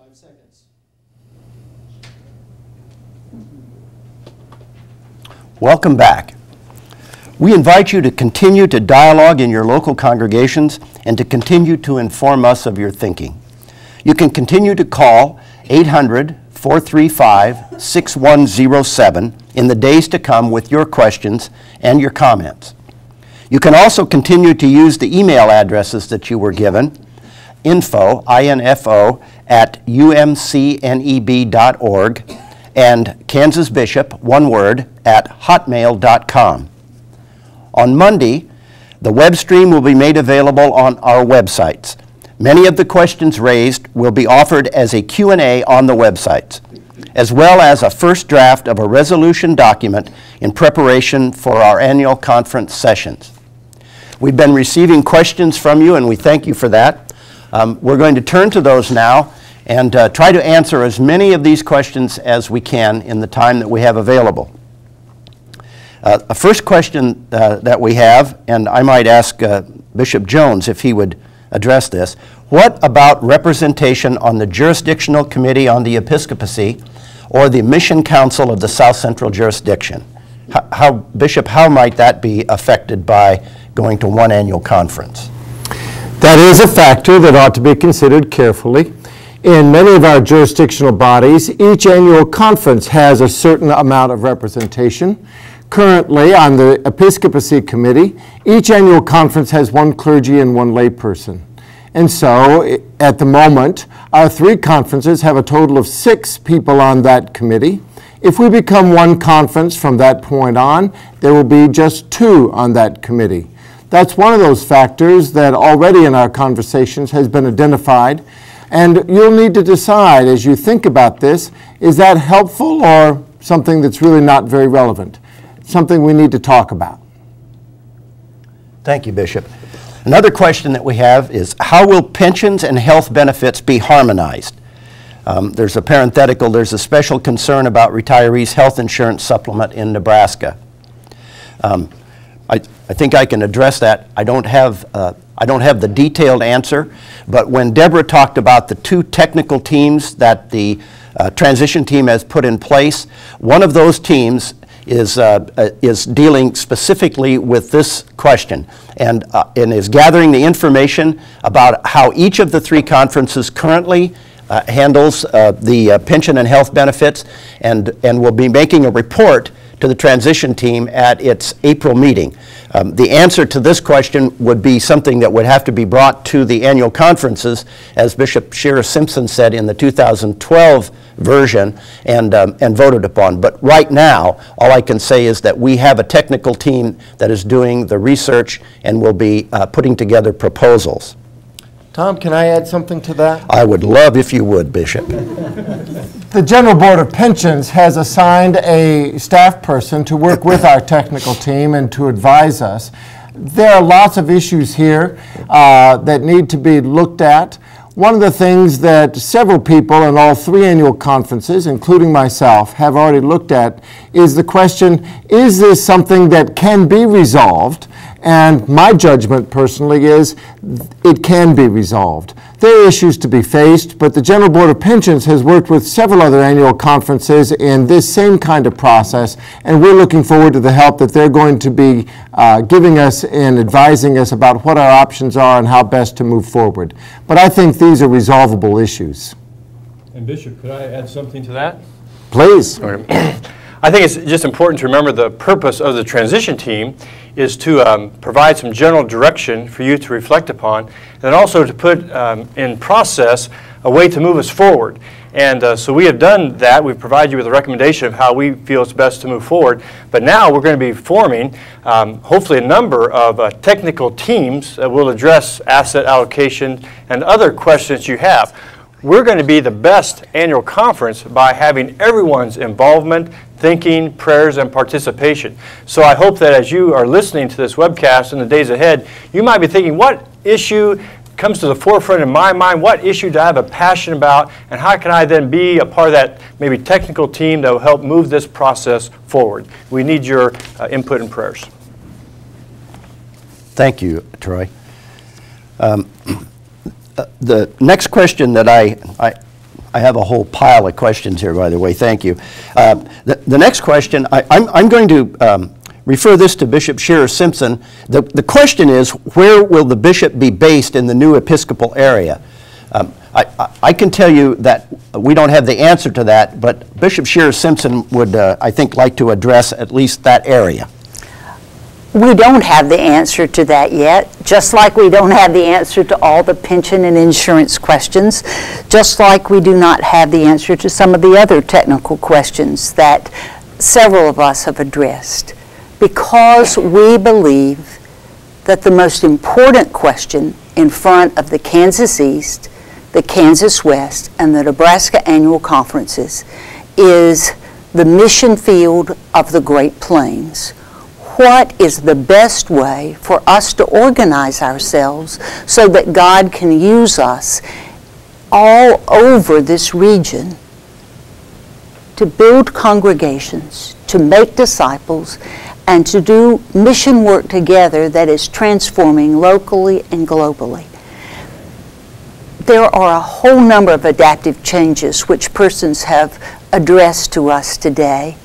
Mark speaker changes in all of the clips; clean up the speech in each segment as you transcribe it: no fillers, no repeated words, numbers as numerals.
Speaker 1: 5 seconds.
Speaker 2: Welcome back. We invite you to continue to dialogue in your local congregations and to continue to inform us of your thinking. You can continue to call 800-435-6107 in the days to come with your questions and your comments. You can also continue to use the email addresses that you were given, info, at umcneb.org, and kansasbishop, one word, at hotmail.com. On Monday, the web stream will be made available on our websites. Many of the questions raised will be offered as a Q&A on the websites, as well as a first draft of a resolution document in preparation for our annual conference sessions. We've been receiving questions from you, and we thank you for that. We're going to turn to those now and try to answer as many of these questions as we can in the time that we have available. A first question that we have, and I might ask Bishop Jones if he would address this. What about representation on the Jurisdictional Committee on the Episcopacy or the Mission Council of the South Central Jurisdiction? Bishop, how might that be affected by going to one annual conference?
Speaker 3: That is a factor that ought to be considered carefully. In many of our jurisdictional bodies, each annual conference has a certain amount of representation. Currently, on the Episcopacy Committee, each annual conference has one clergy and one layperson. And so, at the moment, our 3 conferences have a total of 6 people on that committee. If we become one conference from that point on, there will be just 2 on that committee. That's one of those factors that already in our conversations has been identified. And you'll need to decide as you think about this, is that helpful or something that's really not very relevant? Something we need to talk about.
Speaker 2: Thank you, Bishop. Another question that we have is, how will pensions and health benefits be harmonized? There's a parenthetical, there's a special concern about retirees' health insurance supplement in Nebraska. I think I can address that. I don't have the detailed answer, but when Deborah talked about the 2 technical teams that the transition team has put in place, one of those teams is dealing specifically with this question and is gathering the information about how each of the 3 conferences currently handles the pension and health benefits, and will be making a report to the transition team at its April meeting. The answer to this question would be something that would have to be brought to the annual conferences, as Bishop Shira Simpson said in the 2012 version, and voted upon. But right now, all I can say is that we have a technical team that is doing the research and will be putting together proposals.
Speaker 3: Tom, can I add something to that?
Speaker 2: I would love if you would, Bishop.
Speaker 3: The General Board of Pensions has assigned a staff person to work with our technical team and to advise us. There are lots of issues here that need to be looked at. One of the things that several people in all 3 annual conferences, including myself, have already looked at is the question, is this something that can be resolved? And my judgment personally is it can be resolved. There are issues to be faced, but the General Board of Pensions has worked with several other annual conferences in this same kind of process, and we're looking forward to the help that they're going to be giving us and advising us about what our options are and how best to move forward. But I think these are resolvable issues.
Speaker 4: And Bishop, could I add something to that?
Speaker 3: Please.
Speaker 4: I think it's just important to remember the purpose of the transition team is to provide some general direction for you to reflect upon, and also to put in process a way to move us forward. And so we have done that. We've provided you with a recommendation of how we feel it's best to move forward. But now we're going to be forming, hopefully, a number of technical teams that will address asset allocation and other questions you have. We're going to be the best annual conference by having everyone's involvement, thinking, prayers, and participation. So I hope that as you are listening to this webcast in the days ahead, you might be thinking, what issue comes to the forefront in my mind? What issue do I have a passion about? And how can I then be a part of that maybe technical team that will help move this process forward? We need your input and prayers.
Speaker 2: Thank you, Troy. The next question that I I have a whole pile of questions here, by the way. Thank you. The next question, I'm going to refer this to Bishop Shearer Simpson. The question is, where will the bishop be based in the new Episcopal area? I can tell you that we don't have the answer to that, but Bishop Shearer Simpson would, I think, like to address at least that area.
Speaker 1: We don't have the answer to that yet, just like we don't have the answer to all the pension and insurance questions, just like we do not have the answer to some of the other technical questions that several of us have addressed, because we believe that the most important question in front of the Kansas East, the Kansas West, and the Nebraska annual conferences is the mission field of the Great Plains. What is the best way for us to organize ourselves so that God can use us all over this region to build congregations, to make disciples, and to do mission work together that is transforming locally and globally? There are a whole number of adaptive changes which persons have addressed to us today,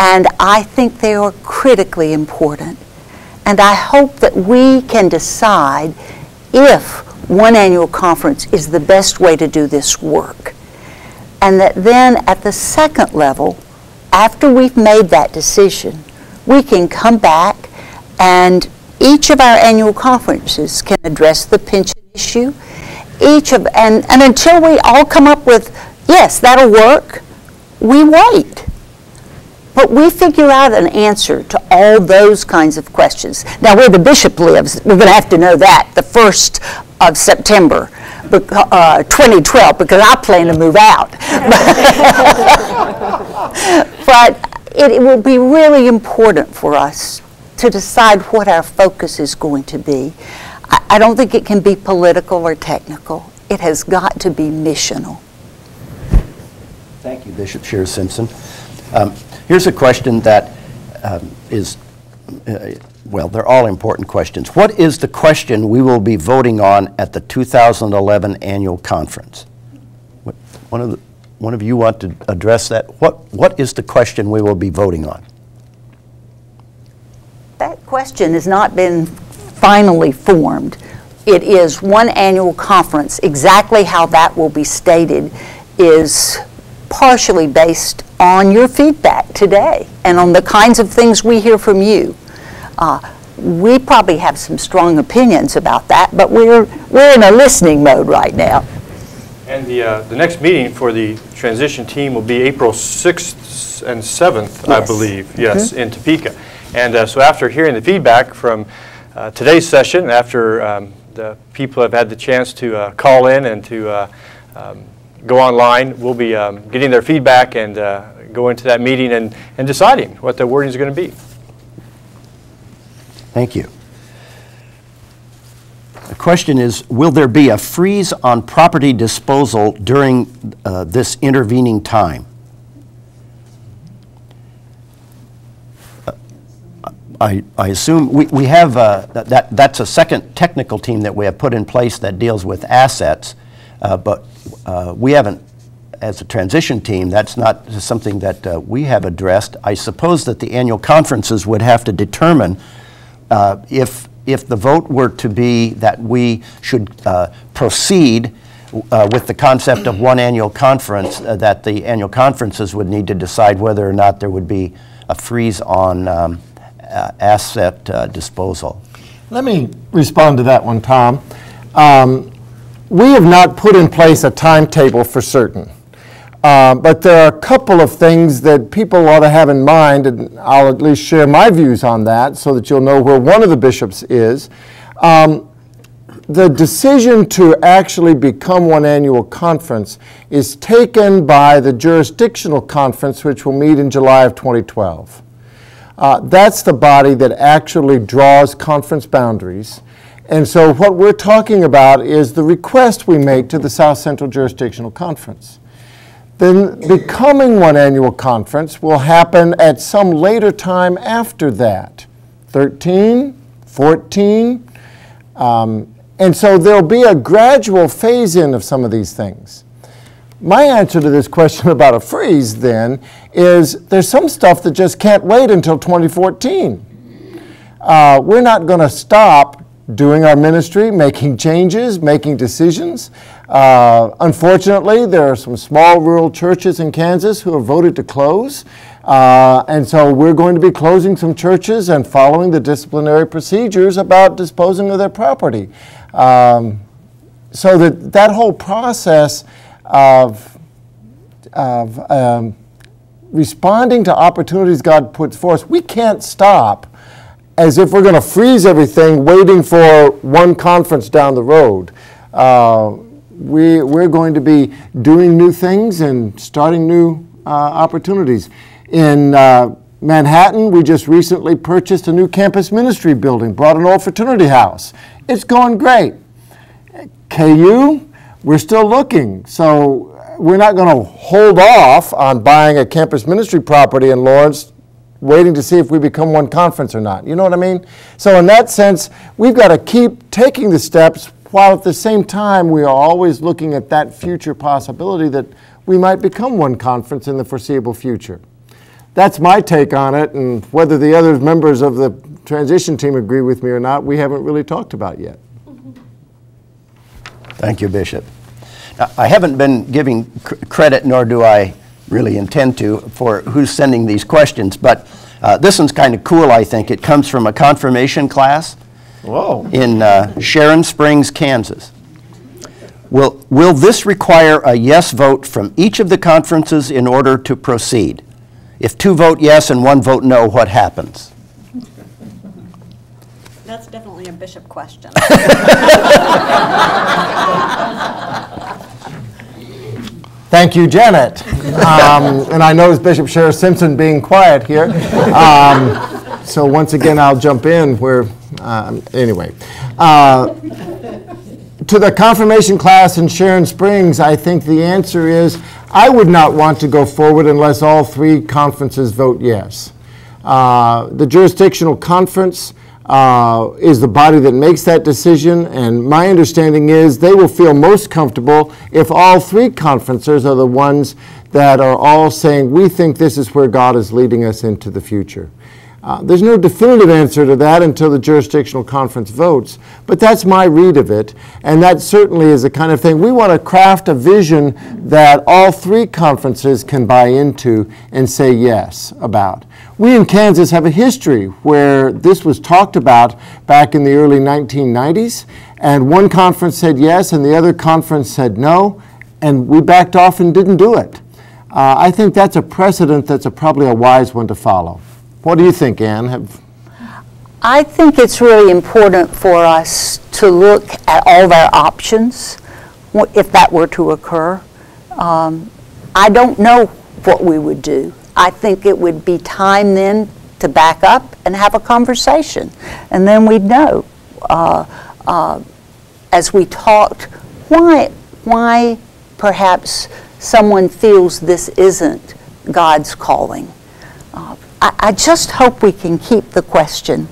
Speaker 1: and I think they are critically important. And I hope that we can decide if one annual conference is the best way to do this work. And that then at the second level, after we've made that decision, we can come back and each of our annual conferences can address the pension issue. And until we all come up with, yes, that'll work, we wait. But we figure out an answer to all those kinds of questions. Now, where the bishop lives, we're going to have to know that the 1st of September, 2012, because I plan to move out. But it will be really important for us to decide what our focus is going to be. I don't think it can be political or technical. It has got to be missional.
Speaker 2: Thank you, Bishop Shearer Simpson. Here's a question that well, they're all important questions. What is the question we will be voting on at the 2011 annual conference? One of you want to address that? What is the question we will be voting on?
Speaker 1: That question has not been finally formed. It is one annual conference. Exactly how that will be stated is partially based on your feedback today and on the kinds of things we hear from you. We probably have some strong opinions about that, but we're in a listening mode right now.
Speaker 4: And the next meeting for the transition team will be April 6th and 7th, yes. I believe, yes, in Topeka. And so after hearing the feedback from today's session, after the people have had the chance to call in and to go online, we'll be getting their feedback and go into that meeting and deciding what the wording is going to be.
Speaker 2: Thank you. The question is, will there be a freeze on property disposal during this intervening time? I assume we have, that's a second technical team that we have put in place that deals with assets, but we haven't, as a transition team, that's not something that we have addressed. I suppose that the annual conferences would have to determine if the vote were to be that we should proceed with the concept of one annual conference, that the annual conferences would need to decide whether or not there would be a freeze on asset disposal.
Speaker 3: Let me respond to that one, Tom. We have not put in place a timetable for certain. But there are a couple of things that people ought to have in mind, and I'll at least share my views on that so that you'll know where one of the bishops is. The decision to actually become one annual conference is taken by the jurisdictional conference, which will meet in July of 2012. That's the body that actually draws conference boundaries. And so what we're talking about is the request we make to the South Central Jurisdictional Conference. Then becoming one annual conference will happen at some later time after that, 13, 14. And so there'll be a gradual phase-in of some of these things. My answer to this question about a freeze, then, is there's some stuff that just can't wait until 2014. We're not going to stop doing our ministry, making changes, making decisions. Unfortunately, there are some small rural churches in Kansas who have voted to close. And so we're going to be closing some churches and following the disciplinary procedures about disposing of their property. So that whole process of responding to opportunities God puts forth, we can't stop as if we're going to freeze everything waiting for one conference down the road. We're going to be doing new things and starting new opportunities. In Manhattan, we just recently purchased a new campus ministry building, brought an old fraternity house. It's going great. KU, we're still looking. So we're not going to hold off on buying a campus ministry property in Lawrence, waiting to see if we become one conference or not. You know what I mean? So in that sense, we've got to keep taking the steps while at the same time we are always looking at that future possibility that we might become one conference in the foreseeable future. That's my take on it, and whether the other members of the transition team agree with me or not, we haven't really talked about yet.
Speaker 2: Thank you, Bishop. Now, I haven't been giving credit, nor do I really intend to, for who's sending these questions, but this one's kind of cool, I think. It comes from a confirmation class in Sharon Springs, Kansas. Will this require a yes vote from each of the conferences in order to proceed? If 2 vote yes and 1 vote no, what happens?
Speaker 5: That's definitely a bishop question.
Speaker 3: Thank you, Janet. And I noticed Bishop Sheriff Simpson being quiet here. So once again, I'll jump in where, anyway. To the confirmation class in Sharon Springs, I think the answer is I would not want to go forward unless all 3 conferences vote yes. The jurisdictional conference is the body that makes that decision, and my understanding is they will feel most comfortable if all 3 conferences are the ones that are all saying, we think this is where God is leading us into the future. There's no definitive answer to that until the jurisdictional conference votes, but that's my read of it, and that certainly is the kind of thing we want to craft a vision that all 3 conferences can buy into and say yes about. We in Kansas have a history where this was talked about back in the early 1990s, and one conference said yes and the other conference said no, and we backed off and didn't do it. I think that's a precedent that's probably a wise one to follow. What do you think, Ann?
Speaker 1: I think it's really important for us to look at all of our options if that were to occur. I don't know what we would do. I think it would be time then to back up and have a conversation, and then we'd know. As we talked, why perhaps someone feels this isn't God's calling. I just hope we can keep the question.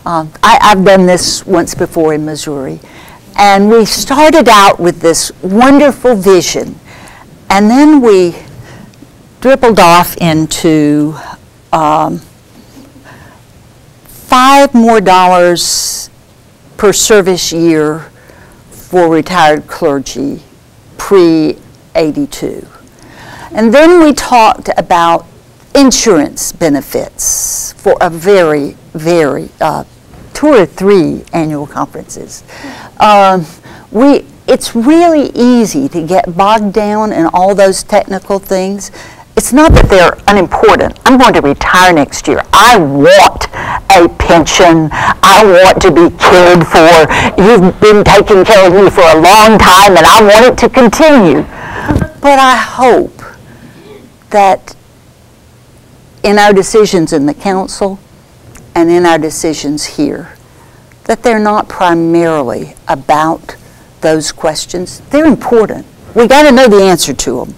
Speaker 1: I've done this once before in Missouri, and we started out with this wonderful vision, and then we dribbled off into $5 more per service year for retired clergy pre-82. And then we talked about insurance benefits for a very, 2 or 3 annual conferences. It's really easy to get bogged down in all those technical things. It's not that they're unimportant. I'm going to retire next year. I want a pension. I want to be cared for. You've been taking care of me for a long time, and I want it to continue. But I hope that in our decisions in the council and in our decisions here, that they're not primarily about those questions. They're important. We got to know the answer to them.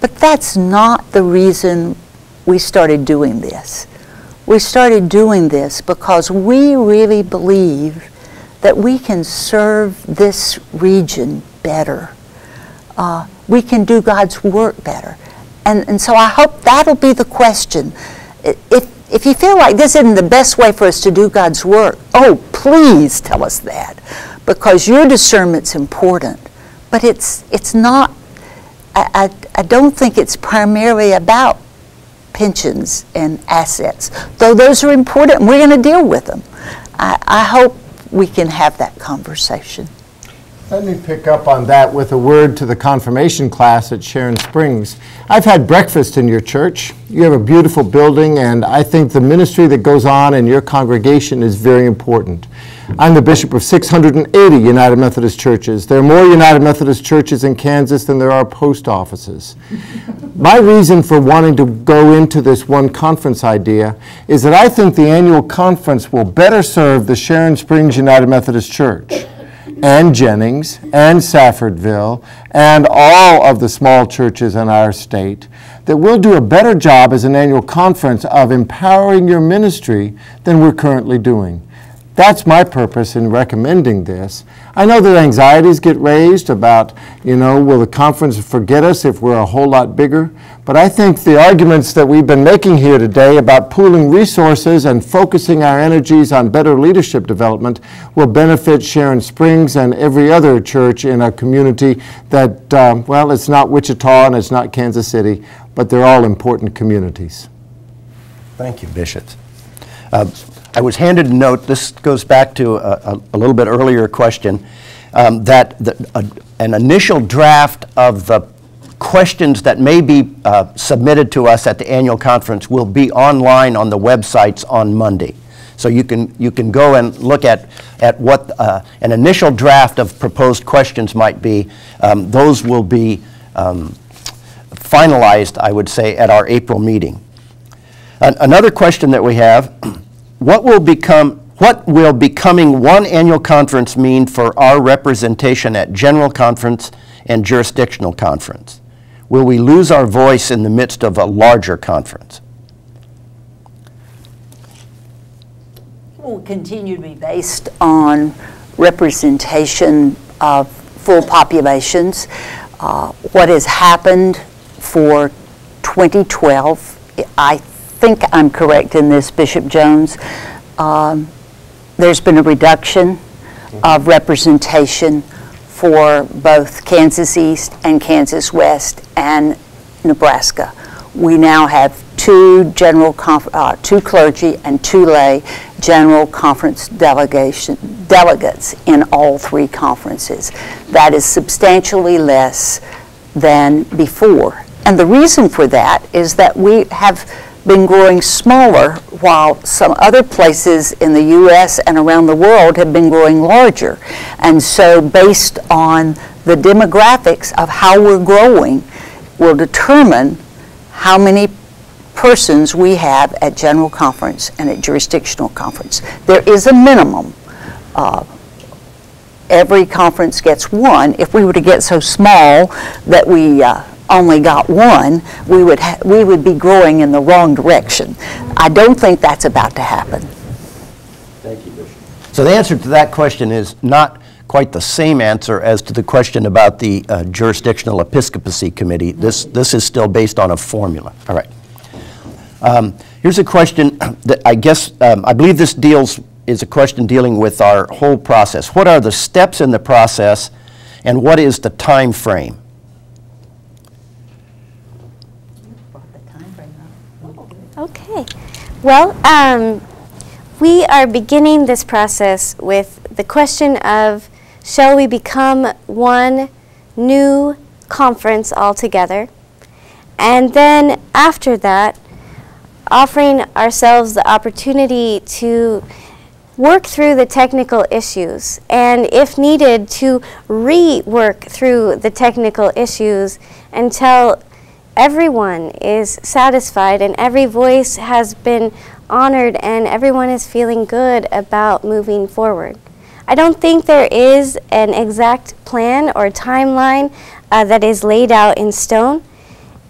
Speaker 1: But that's not the reason we started doing this. We started doing this because we really believe that we can serve this region better. we can do God's work better. And so I hope that'll be the question. If you feel like this isn't the best way for us to do God's work, oh, please tell us that, because your discernment's important. But it's not, I don't think it's primarily about pensions and assets, though those are important and we're going to deal with them. I hope we can have that conversation.
Speaker 3: Let me pick up on that with a word to the confirmation class at Sharon Springs. I've had breakfast in your church. You have a beautiful building, and I think the ministry that goes on in your congregation is very important. I'm the bishop of 680 United Methodist churches. There are more United Methodist churches in Kansas than there are post offices. My reason for wanting to go into this one conference idea is that I think the annual conference will better serve the Sharon Springs United Methodist Church and Jennings, and Saffordville, and all of the small churches in our state, that we'll do a better job as an annual conference of empowering your ministry than we're currently doing. That's my purpose in recommending this. I know that anxieties get raised about, will the conference forget us if we're a whole lot bigger? But I think the arguments that we've been making here today about pooling resources and focusing our energies on better leadership development will benefit Sharon Springs and every other church in a community that, it's not Wichita and it's not Kansas City, but they're all important communities.
Speaker 2: Thank you, Bishop. I was handed a note, this goes back to a little bit earlier question, that an initial draft of the questions that may be submitted to us at the annual conference will be online on the websites on Monday. So you can go and look at what an initial draft of proposed questions might be. Those will be finalized, I would say, at our April meeting. Another question that we have, what will becoming one annual conference mean for our representation at General Conference and Jurisdictional Conference? Will we lose our voice in the midst of a larger conference?
Speaker 1: Will continue to be based on representation of full populations. What has happened for 2012, I think I'm correct in this, Bishop Jones, there's been a reduction of representation for both Kansas East and Kansas West and Nebraska. We now have two clergy and two lay general conference delegates in all three conferences. That is substantially less than before. And the reason for that is that we have been growing smaller while some other places in the U.S. and around the world have been growing larger. And so based on the demographics of how we're growing will determine how many persons we have at General Conference and at Jurisdictional Conference. There is a minimum. Every conference gets one. If we were to get so small that we only got one, we would be growing in the wrong direction. I don't think that's about to happen.
Speaker 2: Thank you, Bishop. So the answer to that question is not quite the same answer as to the question about the Jurisdictional Episcopacy Committee. This is still based on a formula. All right. Here's a question that I guess, I believe this is a question dealing with our whole process. What are the steps in the process and what is the time frame?
Speaker 6: Okay. Well, we are beginning this process with the question of, shall we become one new conference altogether? And then after that, offering ourselves the opportunity to work through the technical issues, and if needed, to rework through the technical issues until everyone is satisfied and every voice has been honored and everyone is feeling good about moving forward. I don't think there is an exact plan or timeline that is laid out in stone,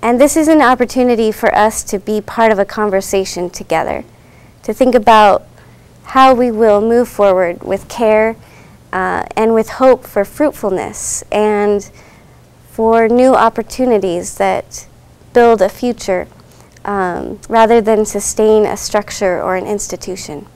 Speaker 6: and this is an opportunity for us to be part of a conversation together, to think about how we will move forward with care and with hope for fruitfulness and for new opportunities that build a future rather than sustain a structure or an institution.